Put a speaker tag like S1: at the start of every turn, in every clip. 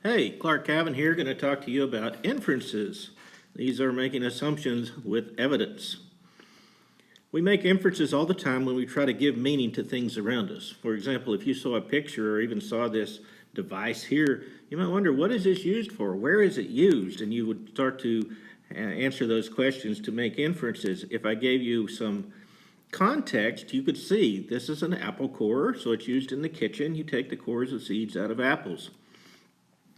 S1: Hey, Clark Cavan here, going to talk to you about inferences. These are making assumptions with evidence. We make inferences all the time when we try to give meaning to things around us. For example, if you saw a picture or even saw this device here, you might wonder, what is this used for? Where is it used? And you would start to answer those questions to make inferences. If I gave you some context, you could see this is an apple core, so it's used in the kitchen. You take the cores of seeds out of apples.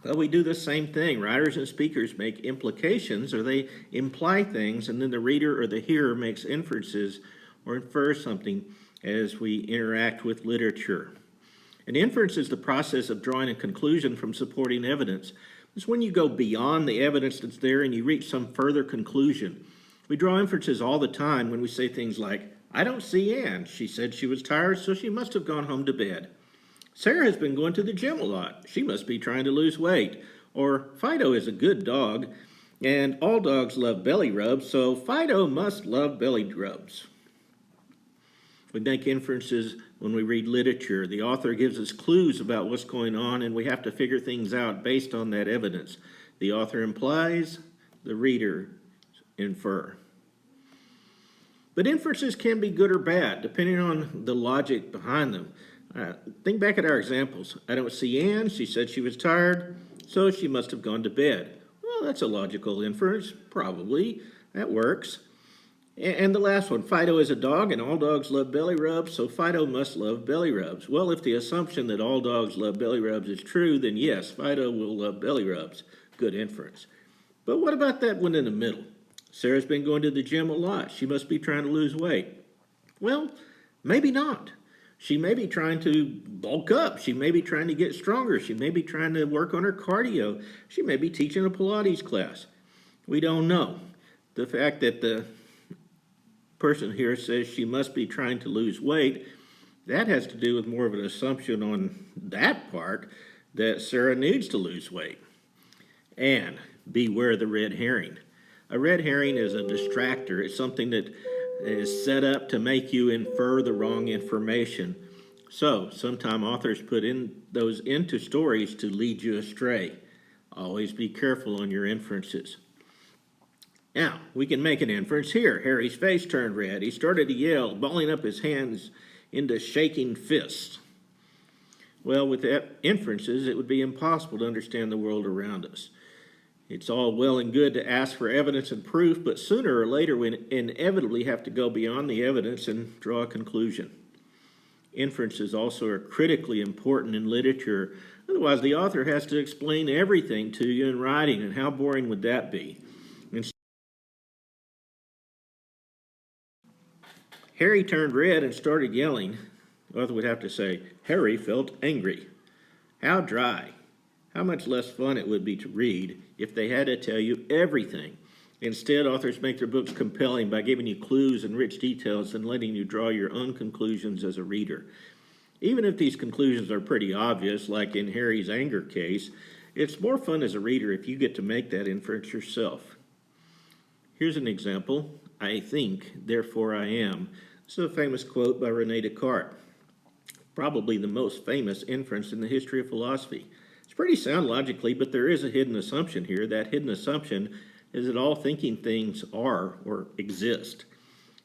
S1: Well, we do the same thing. Writers and speakers make implications, or they imply things, and then the reader or the hearer makes inferences or infers something as we interact with literature. An inference is the process of drawing a conclusion from supporting evidence. It's when you go beyond the evidence that's there and you reach some further conclusion. We draw inferences all the time when we say things like, I don't see Ann. She said she was tired, so she must have gone home to bed. Sarah has been going to the gym a lot. She must be trying to lose weight. Or Fido is a good dog, and all dogs love belly rubs, so Fido must love belly rubs. We make inferences when we read literature. The author gives us clues about what's going on, and we have to figure things out based on that evidence. The author implies, the reader infer. But inferences can be good or bad, depending on the logic behind them. Think back at our examples. I don't see Ann. She said she was tired, so she must have gone to bed. Well, that's a logical inference. Probably. That works. And the last one, Fido is a dog, and all dogs love belly rubs, so Fido must love belly rubs. Well, if the assumption that all dogs love belly rubs is true, then yes, Fido will love belly rubs. Good inference. But what about that one in the middle? Sarah's been going to the gym a lot. She must be trying to lose weight. Well, maybe not. She may be trying to bulk up. She may be trying to get stronger. She may be trying to work on her cardio. She may be teaching a Pilates class. We don't know. The fact that the person here says she must be trying to lose weight, that has to do with more of an assumption on that part that Sarah needs to lose weight. And beware the red herring. A red herring is a distractor. It's something that is set up to make you infer the wrong information. So, sometimes authors put in those into stories to lead you astray. Always be careful on your inferences. Now, we can make an inference here. Harry's face turned red. He started to yell, balling up his hands into shaking fists. Well, with that inferences, it would be impossible to understand the world around us. It's all well and good to ask for evidence and proof, but sooner or later we inevitably have to go beyond the evidence and draw a conclusion. Inferences also are critically important in literature. Otherwise, the author has to explain everything to you in writing, and how boring would that be? Harry turned red and started yelling. The author would have to say, Harry felt angry. How dry. How much less fun it would be to read if they had to tell you everything. Instead, authors make their books compelling by giving you clues and rich details and letting you draw your own conclusions as a reader. Even if these conclusions are pretty obvious, like in Harry's anger case, it's more fun as a reader if you get to make that inference yourself. Here's an example. I think, therefore I am. This is a famous quote by René Descartes. Probably the most famous inference in the history of philosophy. It's pretty sound logically, but there is a hidden assumption here. That hidden assumption is that all thinking things are or exist.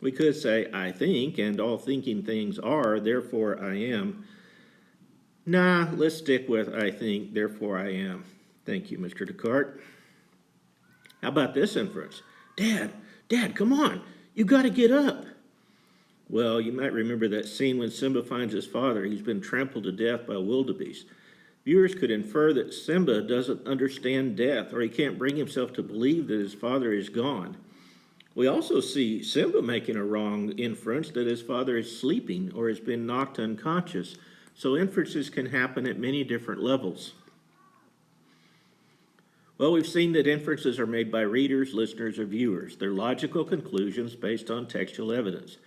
S1: We could say, I think, and all thinking things are, therefore I am. Nah, let's stick with I think, therefore I am. Thank you, Mr. Descartes. How about this inference? Dad, come on, you got to get up. Well, you might remember that scene when Simba finds his father. He's been trampled to death by wildebeest. Viewers could infer that Simba doesn't understand death, or he can't bring himself to believe that his father is gone. We also see Simba making a wrong inference that his father is sleeping or has been knocked unconscious. So inferences can happen at many different levels. Well, we've seen that inferences are made by readers, listeners, or viewers. They're logical conclusions based on textual evidence.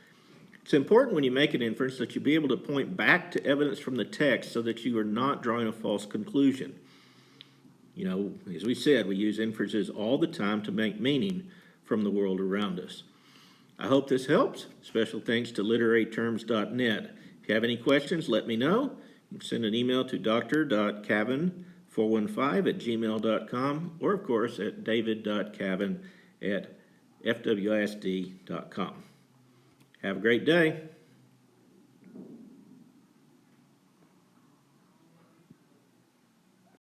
S1: It's important when you make an inference that you be able to point back to evidence from the text so that you are not drawing a false conclusion. You know, as we said, we use inferences all the time to make meaning from the world around us. I hope this helps. Special thanks to literaryterms.net. If you have any questions, let me know. You can send an email to dr.cavan 415@gmail.com, or of course at david.cavan@fwisd.com. Have a great day.